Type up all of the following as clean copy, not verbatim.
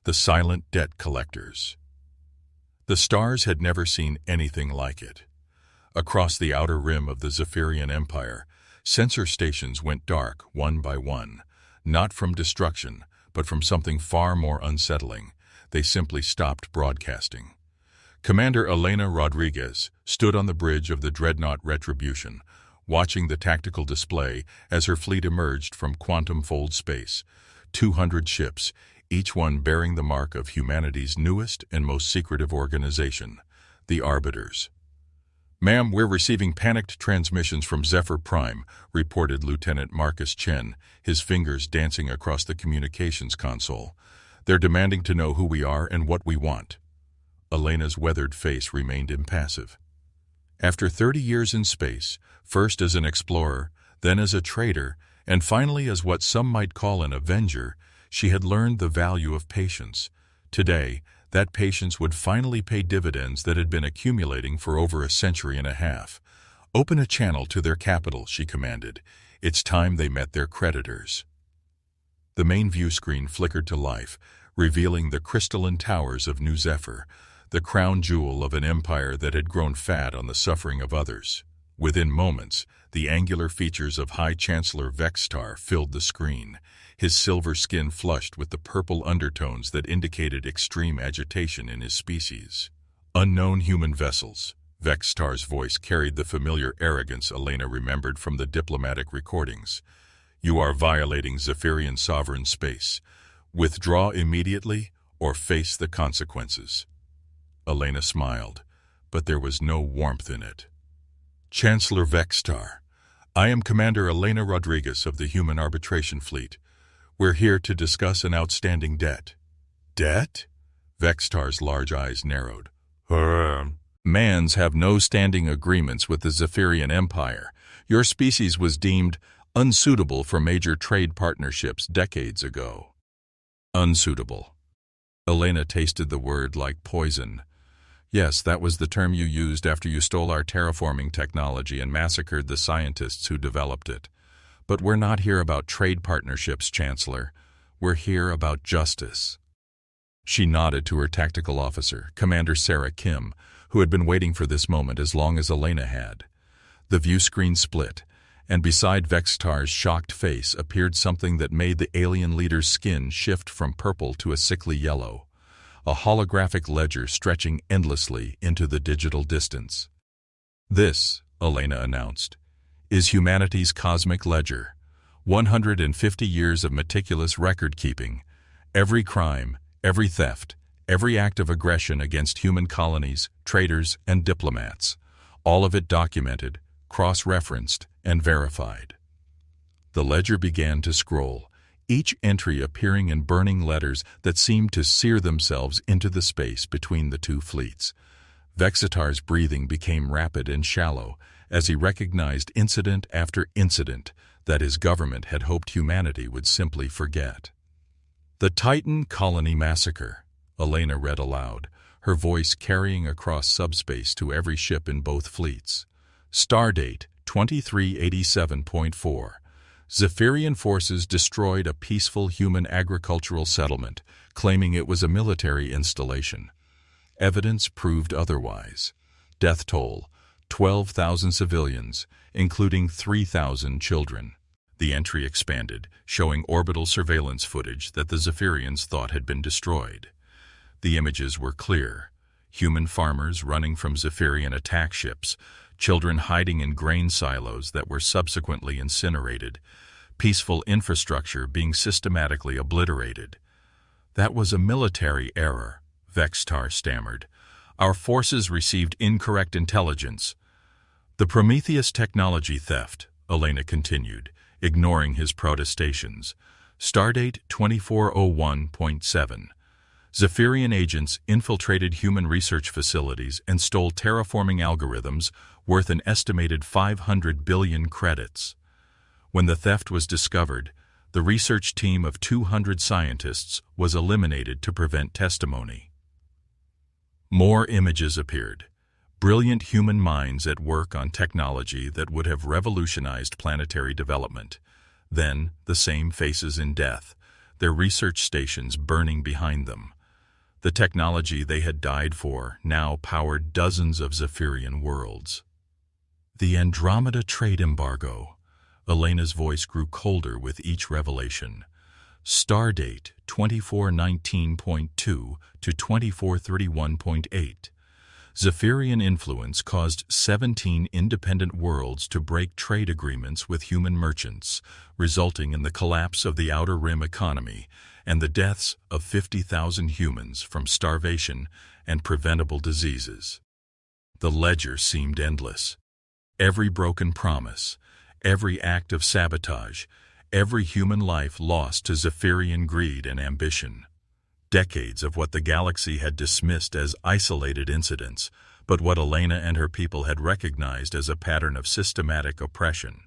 The silent debt collectors. The stars had never seen anything like it. Across the outer rim of the Zephyrian Empire, sensor stations went dark one by one, not from destruction, but from something far more unsettling. They simply stopped broadcasting. Commander Elena Rodriguez stood on the bridge of the dreadnought Retribution, watching the tactical display as her fleet emerged from quantum-fold space. 200 ships, each one bearing the mark of humanity's newest and most secretive organization, the Arbiters. "Ma'am, we're receiving panicked transmissions from Zephyr Prime," reported Lieutenant Marcus Chen, his fingers dancing across the communications console. "They're demanding to know who we are and what we want." Elena's weathered face remained impassive. After 30 years in space, first as an explorer, then as a trader, and finally as what some might call an avenger, she had learned the value of patience. Today, that patience would finally pay dividends that had been accumulating for over a century and a half. "Open a channel to their capital," she commanded. "It's time they met their creditors." The main view screen flickered to life, revealing the crystalline towers of New Zephyr, the crown jewel of an empire that had grown fat on the suffering of others. Within moments, the angular features of High Chancellor Vextar filled the screen, his silver skin flushed with the purple undertones that indicated extreme agitation in his species. "Unknown human vessels." Vextar's voice carried the familiar arrogance Elena remembered from the diplomatic recordings. "You are violating Zephyrian sovereign space. Withdraw immediately or face the consequences." Elena smiled, but there was no warmth in it. "Chancellor Vextar, I am Commander Elena Rodriguez of the Human Arbitration Fleet. We're here to discuss an outstanding debt." "Debt?" Vextar's large eyes narrowed. "Mans have no standing agreements with the Zephyrian Empire. Your species was deemed unsuitable for major trade partnerships decades ago." Unsuitable. Elena tasted the word like poison. "Yes, that was the term you used after you stole our terraforming technology and massacred the scientists who developed it. But we're not here about trade partnerships, Chancellor. We're here about justice." She nodded to her tactical officer, Commander Sarah Kim, who had been waiting for this moment as long as Elena had. The view screen split, and beside Vextar's shocked face appeared something that made the alien leader's skin shift from purple to a sickly yellow. A holographic ledger stretching endlessly into the digital distance. "This," Elena announced, "is humanity's cosmic ledger. 150 years of meticulous record-keeping. Every crime, every theft, every act of aggression against human colonies, traders, and diplomats. All of it documented, cross-referenced, and verified." The ledger began to scroll, each entry appearing in burning letters that seemed to sear themselves into the space between the two fleets. Vexitar's breathing became rapid and shallow as he recognized incident after incident that his government had hoped humanity would simply forget. "The Titan Colony Massacre," Elena read aloud, her voice carrying across subspace to every ship in both fleets. "Stardate 2387.4. Zephyrian forces destroyed a peaceful human agricultural settlement, claiming it was a military installation. Evidence proved otherwise. Death toll, 12,000 civilians, including 3,000 children." The entry expanded, showing orbital surveillance footage that the Zephyrians thought had been destroyed. The images were clear. Human farmers running from Zephyrian attack ships, children hiding in grain silos that were subsequently incinerated, peaceful infrastructure being systematically obliterated. "That was a military error," Vextar stammered. "Our forces received incorrect intelligence." "The Prometheus technology theft," Elena continued, ignoring his protestations. "Stardate 2401.7. Zephyrian agents infiltrated human research facilities and stole terraforming algorithms worth an estimated 500 billion credits. When the theft was discovered, the research team of 200 scientists was eliminated to prevent testimony." More images appeared. Brilliant human minds at work on technology that would have revolutionized planetary development. Then, the same faces in death, their research stations burning behind them. The technology they had died for now powered dozens of Zephyrian worlds. The Andromeda trade embargo. Elena's voice grew colder with each revelation. Stardate 2419.2 to 2431.8. Zephyrian influence caused 17 independent worlds to break trade agreements with human merchants, resulting in the collapse of the Outer Rim economy and the deaths of 50,000 humans from starvation and preventable diseases. The ledger seemed endless. Every broken promise, every act of sabotage, every human life lost to Zephyrian greed and ambition. Decades of what the galaxy had dismissed as isolated incidents, but what Elena and her people had recognized as a pattern of systematic oppression.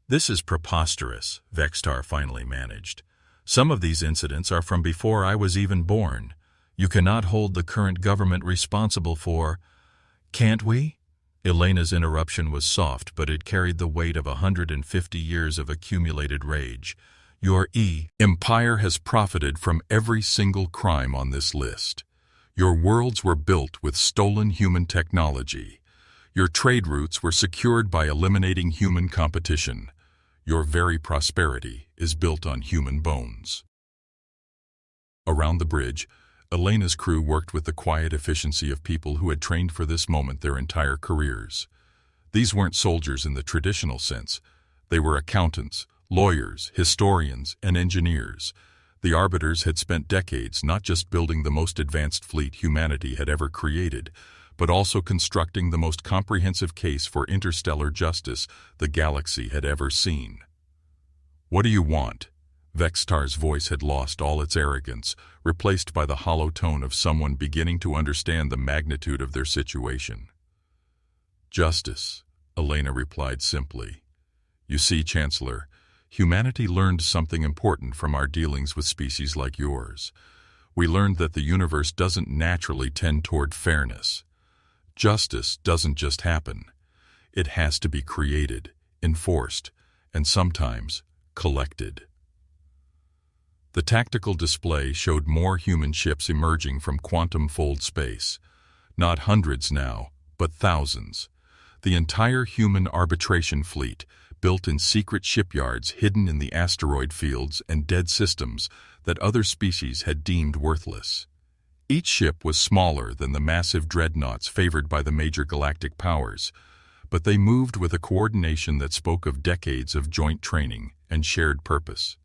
"This is preposterous," Vextar finally managed. "Some of these incidents are from before I was even born. You cannot hold the current government responsible for—" "Can't we?" Elena's interruption was soft, but it carried the weight of 150 years of accumulated rage. "Your empire has profited from every single crime on this list. Your worlds were built with stolen human technology. Your trade routes were secured by eliminating human competition. Your very prosperity is built on human bones." Around the bridge, Elena's crew worked with the quiet efficiency of people who had trained for this moment their entire careers. These weren't soldiers in the traditional sense. They were accountants, lawyers, historians, and engineers. The Arbiters had spent decades not just building the most advanced fleet humanity had ever created, but also constructing the most comprehensive case for interstellar justice the galaxy had ever seen. "What do you want?" Vextar's voice had lost all its arrogance, replaced by the hollow tone of someone beginning to understand the magnitude of their situation. "Justice," Elena replied simply. "You see, Chancellor, humanity learned something important from our dealings with species like yours. We learned that the universe doesn't naturally tend toward fairness. Justice doesn't just happen. It has to be created, enforced, and sometimes collected." The tactical display showed more human ships emerging from quantum-fold space. Not hundreds now, but thousands. The entire human arbitration fleet, built in secret shipyards hidden in the asteroid fields and dead systems that other species had deemed worthless. Each ship was smaller than the massive dreadnoughts favored by the major galactic powers, but they moved with a coordination that spoke of decades of joint training and shared purpose.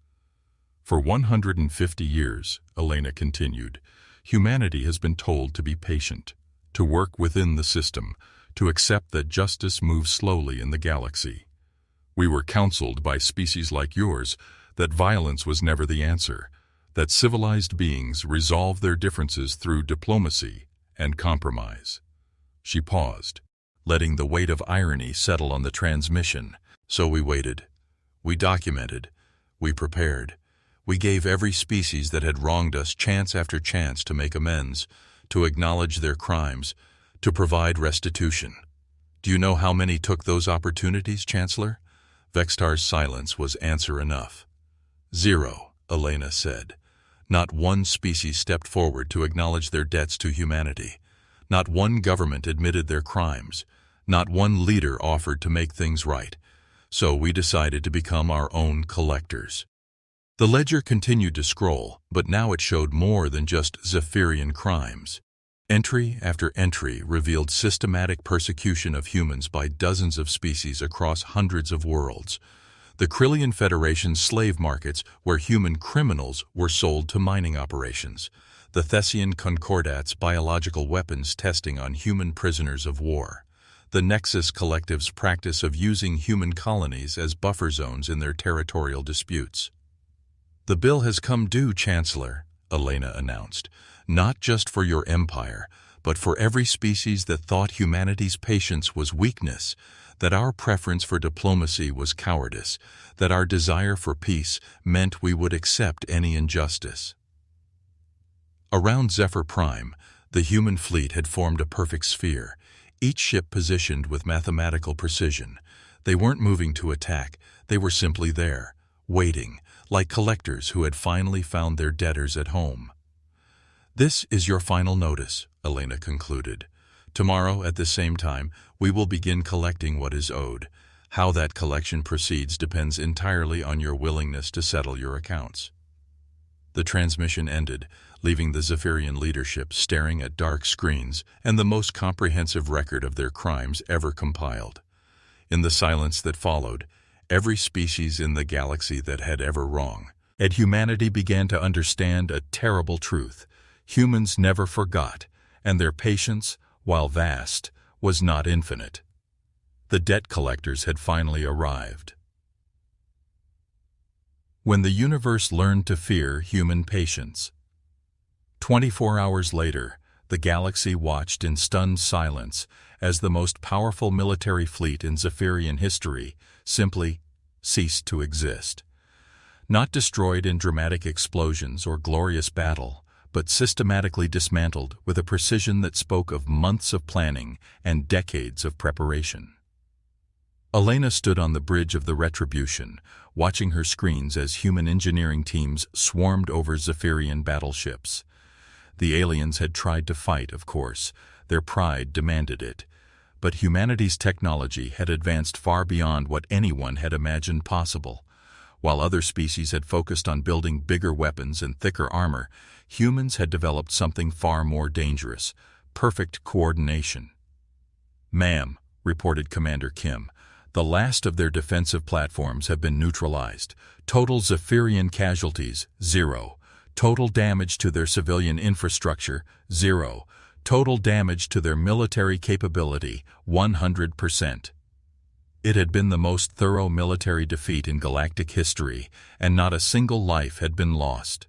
"For 150 years, Elena continued, humanity has been told to be patient, to work within the system, to accept that justice moves slowly in the galaxy. We were counseled by species like yours that violence was never the answer, that civilized beings resolve their differences through diplomacy and compromise." She paused, letting the weight of irony settle on the transmission. "So we waited. We documented. We prepared. We gave every species that had wronged us chance after chance to make amends, to acknowledge their crimes, to provide restitution. Do you know how many took those opportunities, Chancellor?" Vextar's silence was answer enough. "Zero," Elena said. "Not one species stepped forward to acknowledge their debts to humanity. Not one government admitted their crimes. Not one leader offered to make things right. So we decided to become our own collectors." The ledger continued to scroll, but now it showed more than just Zephyrian crimes. Entry after entry revealed systematic persecution of humans by dozens of species across hundreds of worlds. The Krillian Federation's slave markets, where human criminals were sold to mining operations. The Thessian Concordat's biological weapons testing on human prisoners of war. The Nexus Collective's practice of using human colonies as buffer zones in their territorial disputes. "The bill has come due, Chancellor," Elena announced. "Not just for your empire, but for every species that thought humanity's patience was weakness, that our preference for diplomacy was cowardice, that our desire for peace meant we would accept any injustice." Around Zephyr Prime, the human fleet had formed a perfect sphere, each ship positioned with mathematical precision. They weren't moving to attack, they were simply there, waiting, like collectors who had finally found their debtors at home. "This is your final notice," Elena concluded. "Tomorrow, at the same time, we will begin collecting what is owed. How that collection proceeds depends entirely on your willingness to settle your accounts." The transmission ended, leaving the Zephyrian leadership staring at dark screens and the most comprehensive record of their crimes ever compiled. In the silence that followed, every species in the galaxy that had ever wronged, and humanity began to understand a terrible truth. Humans never forgot, and their patience, while vast, was not infinite. The debt collectors had finally arrived. When the universe learned to fear human patience. 24 hours later, the galaxy watched in stunned silence as the most powerful military fleet in Zephyrian history simply ceased to exist. Not destroyed in dramatic explosions or glorious battle, but systematically dismantled with a precision that spoke of months of planning and decades of preparation. Elena stood on the bridge of the Retribution, watching her screens as human engineering teams swarmed over Zephyrian battleships. The aliens had tried to fight, of course. Their pride demanded it. But humanity's technology had advanced far beyond what anyone had imagined possible. While other species had focused on building bigger weapons and thicker armor, humans had developed something far more dangerous: perfect coordination. "Ma'am," reported Commander Kim, "the last of their defensive platforms have been neutralized. Total Zephyrian casualties, 0. Total damage to their civilian infrastructure, 0. Total damage to their military capability, 100%. It had been the most thorough military defeat in galactic history, and not a single life had been lost.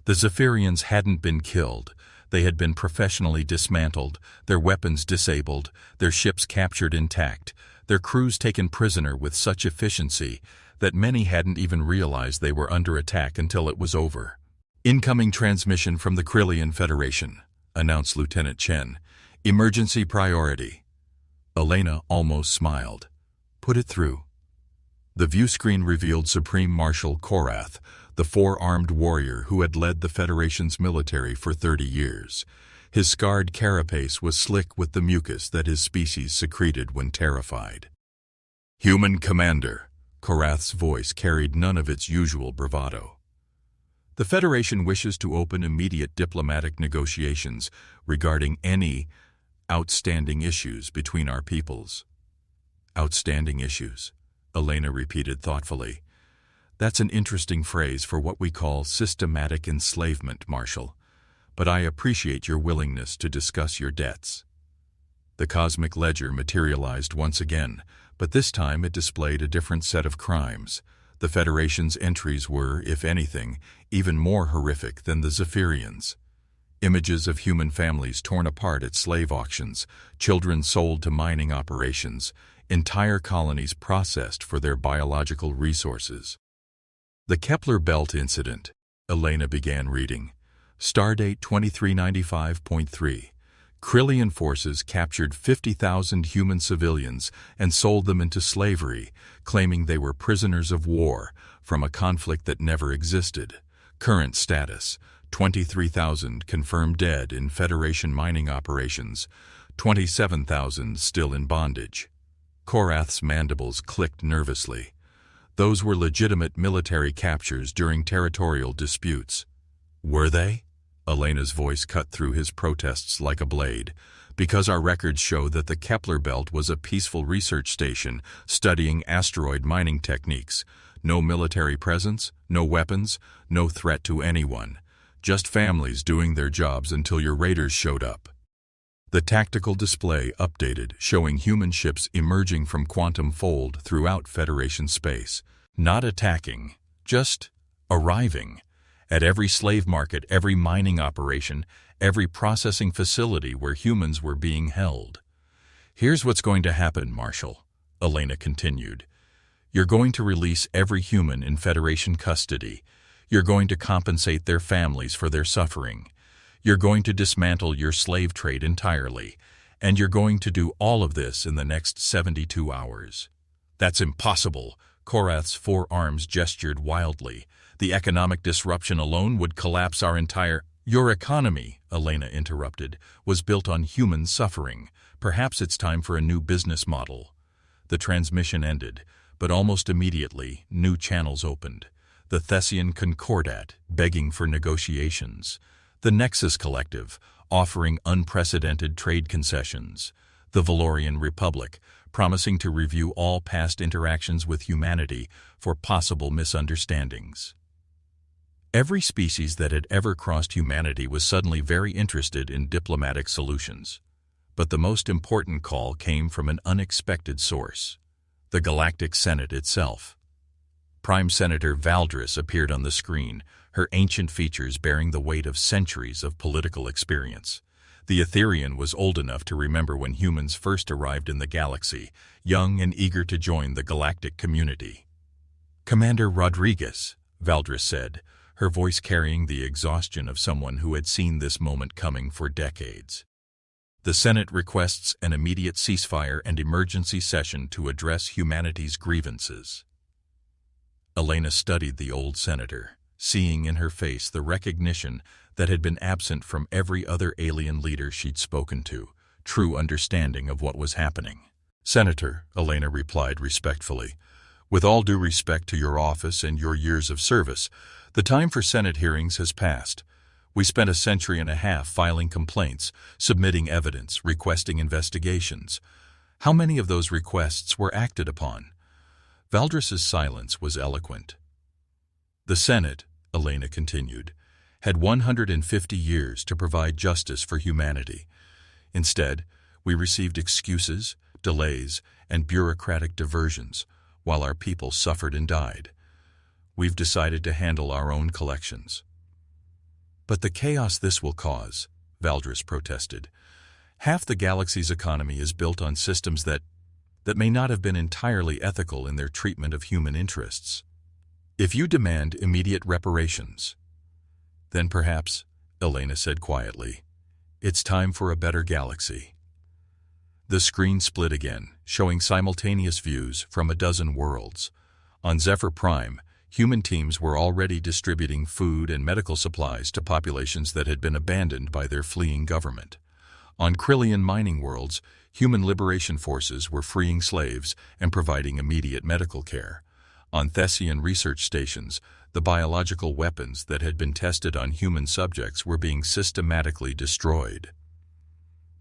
The Zephyrians hadn't been killed. They had been professionally dismantled, their weapons disabled, their ships captured intact, their crews taken prisoner with such efficiency that many hadn't even realized they were under attack until it was over. "Incoming transmission from the Krillian Federation," announced Lieutenant Chen. "Emergency priority." Elena almost smiled. "Put it through." The view screen revealed Supreme Marshal Korath, the four-armed warrior who had led the Federation's military for 30 years. His scarred carapace was slick with the mucus that his species secreted when terrified. "Human Commander," Korath's voice carried none of its usual bravado. "The Federation wishes to open immediate diplomatic negotiations regarding any outstanding issues between our peoples." "Outstanding issues," Elena repeated thoughtfully. "That's an interesting phrase for what we call systematic enslavement, Marshal. But I appreciate your willingness to discuss your debts." The cosmic ledger materialized once again, but this time it displayed a different set of crimes. The Federation's entries were, if anything, even more horrific than the Zephyrians. Images of human families torn apart at slave auctions, children sold to mining operations, entire colonies processed for their biological resources. "The Kepler Belt Incident," Elena began reading. "Stardate 2395.3. Krillian forces captured 50,000 human civilians and sold them into slavery, claiming they were prisoners of war from a conflict that never existed. Current status: 23,000 confirmed dead in Federation mining operations, 27,000 still in bondage." Korath's mandibles clicked nervously. Those were legitimate military captures during territorial disputes. "Were they?" Elena's voice cut through his protests like a blade. "Because our records show that the Kepler Belt was a peaceful research station studying asteroid mining techniques. No military presence, no weapons, no threat to anyone. Just families doing their jobs until your raiders showed up." The tactical display updated, showing human ships emerging from Quantum Fold throughout Federation space. Not attacking, just arriving. At every slave market, every mining operation, every processing facility where humans were being held. "Here's what's going to happen, Marshal," Elena continued. "You're going to release every human in Federation custody. You're going to compensate their families for their suffering. You're going to dismantle your slave trade entirely. And you're going to do all of this in the next 72 hours. "That's impossible," Korath's 4 arms gestured wildly. The economic disruption alone would collapse our entire— Your economy, Elena interrupted, was built on human suffering. Perhaps it's time for a new business model. The transmission ended, but almost immediately, new channels opened. The Thessian Concordat, begging for negotiations. The Nexus Collective, offering unprecedented trade concessions. The Valorian Republic, promising to review all past interactions with humanity for possible misunderstandings. Every species that had ever crossed humanity was suddenly very interested in diplomatic solutions. But the most important call came from an unexpected source: the Galactic Senate itself. Prime Senator Valdris appeared on the screen, her ancient features bearing the weight of centuries of political experience. The Etherian was old enough to remember when humans first arrived in the galaxy, young and eager to join the galactic community. "Commander Rodriguez," Valdris said, her voice carrying the exhaustion of someone who had seen this moment coming for decades. "The Senate requests an immediate ceasefire and emergency session to address humanity's grievances." Elena studied the old senator, seeing in her face the recognition that had been absent from every other alien leader she'd spoken to, true understanding of what was happening. "Senator," Elena replied respectfully, "with all due respect to your office and your years of service, the time for Senate hearings has passed. We spent a century and a half filing complaints, submitting evidence, requesting investigations. How many of those requests were acted upon?" Valdris's silence was eloquent. "The Senate," Elena continued, "had 150 years to provide justice for humanity. Instead, we received excuses, delays, and bureaucratic diversions, while our people suffered and died. We've decided to handle our own collections." "But the chaos this will cause," Valdris protested. "Half the galaxy's economy is built on systems that may not have been entirely ethical in their treatment of human interests. If you demand immediate reparations, then perhaps," Elena said quietly, "it's time for a better galaxy." The screen split again, showing simultaneous views from a dozen worlds. On Zephyr Prime, human teams were already distributing food and medical supplies to populations that had been abandoned by their fleeing government. On Krillian mining worlds, human liberation forces were freeing slaves and providing immediate medical care. On Thessian research stations, the biological weapons that had been tested on human subjects were being systematically destroyed.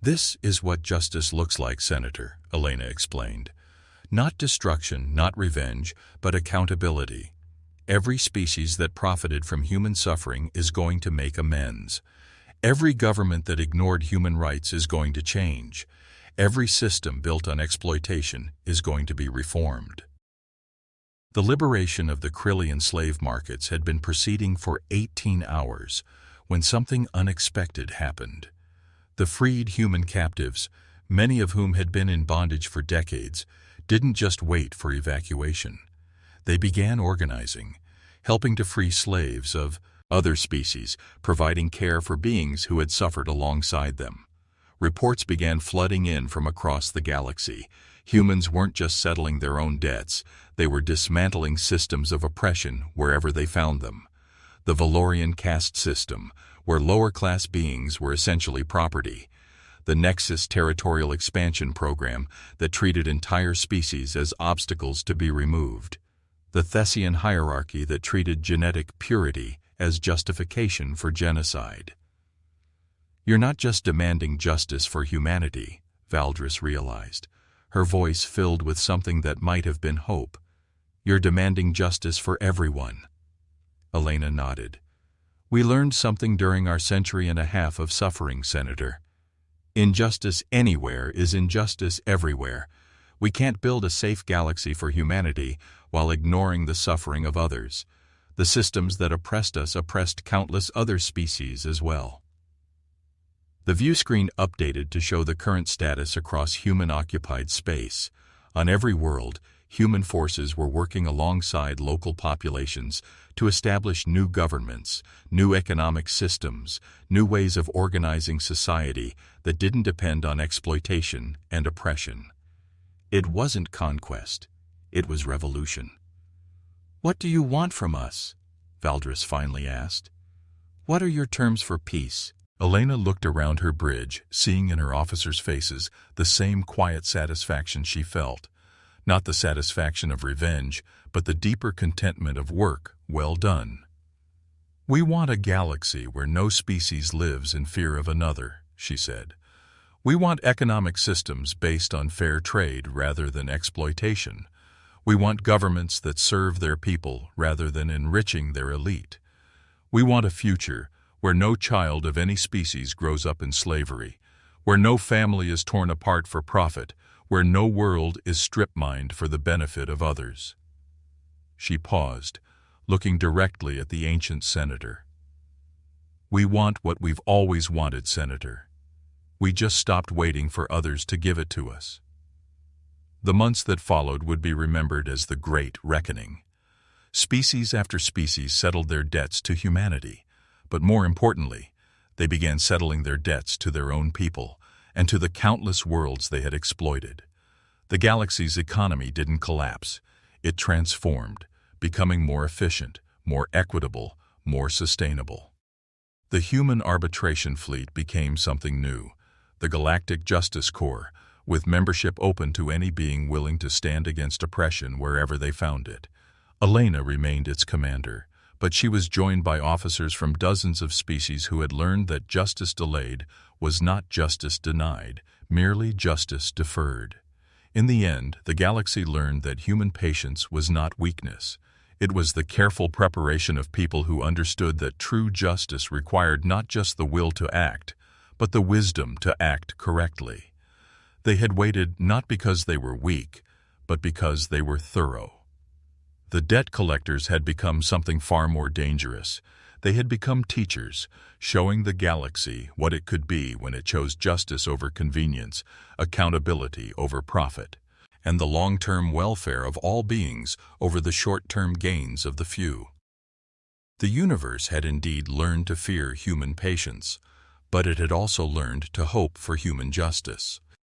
"This is what justice looks like, Senator," Elena explained. "Not destruction, not revenge, but accountability. Every species that profited from human suffering is going to make amends. Every government that ignored human rights is going to change. Every system built on exploitation is going to be reformed." The liberation of the Krillian slave markets had been proceeding for 18 hours when something unexpected happened. The freed human captives, many of whom had been in bondage for decades, didn't just wait for evacuation. They began organizing, helping to free slaves of other species, providing care for beings who had suffered alongside them. Reports began flooding in from across the galaxy. Humans weren't just settling their own debts, they were dismantling systems of oppression wherever they found them. The Valorian caste system, where lower-class beings were essentially property. The Nexus territorial expansion program that treated entire species as obstacles to be removed. The Thessian hierarchy that treated genetic purity as justification for genocide. "You're not just demanding justice for humanity," Valdris realized, her voice filled with something that might have been hope. "You're demanding justice for everyone." Elena nodded. "We learned something during our century and a half of suffering, Senator. Injustice anywhere is injustice everywhere. We can't build a safe galaxy for humanity while ignoring the suffering of others. The systems that oppressed us oppressed countless other species as well." The view screen updated to show the current status across human-occupied space. On every world, human forces were working alongside local populations to establish new governments, new economic systems, new ways of organizing society that didn't depend on exploitation and oppression. It wasn't conquest, it was revolution. "What do you want from us?" Valdris finally asked. "What are your terms for peace?" Elena looked around her bridge, seeing in her officers' faces the same quiet satisfaction she felt. Not the satisfaction of revenge, but the deeper contentment of work well done. "We want a galaxy where no species lives in fear of another," she said. "We want economic systems based on fair trade rather than exploitation. We want governments that serve their people rather than enriching their elite. We want a future where no child of any species grows up in slavery, where no family is torn apart for profit, where no world is strip-mined for the benefit of others." She paused, looking directly at the ancient senator. "We want what we've always wanted, Senator. We just stopped waiting for others to give it to us." The months that followed would be remembered as the Great Reckoning. Species after species settled their debts to humanity, but more importantly, they began settling their debts to their own people and to the countless worlds they had exploited. The galaxy's economy didn't collapse. It transformed, becoming more efficient, more equitable, more sustainable. The human arbitration fleet became something new, the Galactic Justice Corps, with membership open to any being willing to stand against oppression wherever they found it. Elena remained its commander, but she was joined by officers from dozens of species who had learned that justice delayed was not justice denied, merely justice deferred. In the end, the galaxy learned that human patience was not weakness. It was the careful preparation of people who understood that true justice required not just the will to act, but the wisdom to act correctly. They had waited not because they were weak, but because they were thorough. The debt collectors had become something far more dangerous. They had become teachers, showing the galaxy what it could be when it chose justice over convenience, accountability over profit, and the long-term welfare of all beings over the short-term gains of the few. The universe had indeed learned to fear human patience, but it had also learned to hope for human justice.